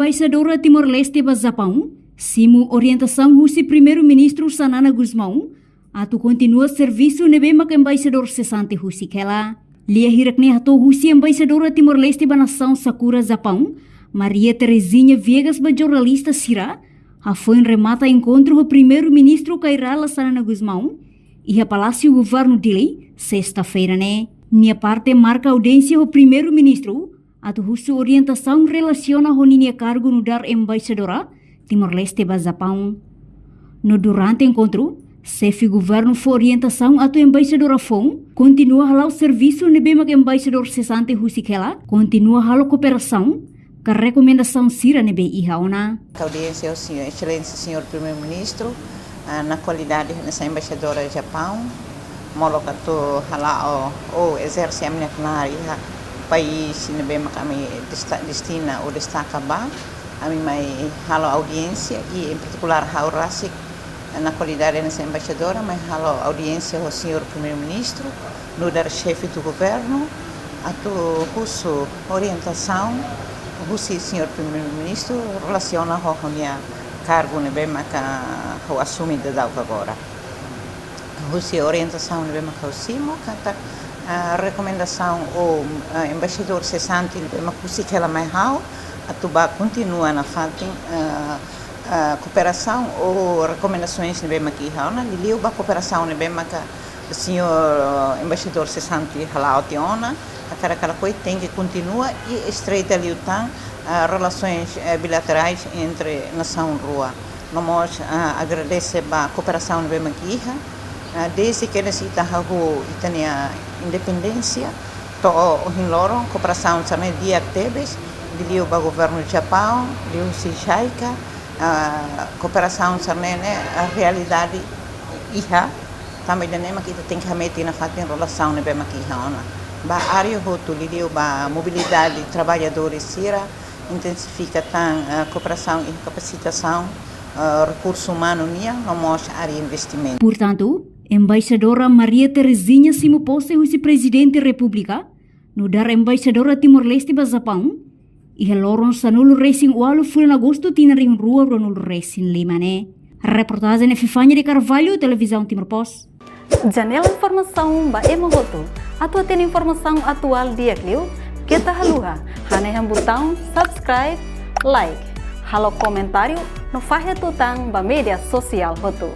embaixadora Timor-Leste ba Japão, simu orientação husi primeiro-ministro Sanana Guzmão, atu continua serviço nebe mak embaixador cessante husi kela. Lia hirakne hato husi embaixadora Timor-Leste ba nação Sakura Japão, Maria Terezinha Viegas ba jornalista Sira, foi remata encontro o primeiro-ministro Kairala Sanana Guzmão e a Palácio Governo dele, sexta-feira né. Nia parte marca audiência o primeiro-ministro, atu husi orientação relaciona honinha cargo no dar embaixadora Timor-Leste ba Japão. No durante encontro, chefe governo foi orientação atu embaixadora Fong, continua halau serviço nebe mak embaixador cessante husikela, continua halau cooperação, com recomendação sira nebe ihaona. Audiência ao senhor, excelência senhor primeiro-ministro, na qualidade dessa embaixadora do Japão, molocato halau o exerce a minha canaria país nebe mak kami destina ou destaca ba, a mim mai halau audiência e em particular hau rasik na qualidade dessa embaixadora, mas halo audiência ao senhor primeiro-ministro, no dar chefe do governo, a tu russo orientação, o senhor primeiro-ministro relaciona com o minha cargo nebe maka o assumido da agora. Russo orientação nebe maka o simo, kata recomendação o embaixador cessante nebe maka o que ela mais hau, a tu ba continua na fatin cooperação ou recomendações de bem aqui na liu ba cooperação de bem maka o senhor embaixador cessante halau tiona a cada coisa tem que continua e estreita liutan relações bilaterais entre nação e rua. Nós agradece ba cooperação de bem aqui desde que necessita hago itania independência to o hinloron cooperação sana dia tebes liu ba governo do Japão liu si shaika cooperação sarnene a realidade iha também danema kita tem que meter na fatin relação nebe makiha ona ba área hotu liu ba mobilidade de trabalhadores sira intensifica tan cooperação e capacitação recurso humano nia nomos área investimento. Portanto, embaixadora Maria Terezinha Simo Pose husi presidente república no dar embaixadora Timor-Leste ba Japão e loron sanulu racing walu fulan agosto tinaring rua ronul racing limane. Reportagem Fifanya de Carvalho, televisão Timor Post. Janela informação ba emogoto. Atua tem informação atual dia kliu. Kita haluha. Haneham botão subscribe, like. Halo comentário no fahe tutang ba media sosial hotu.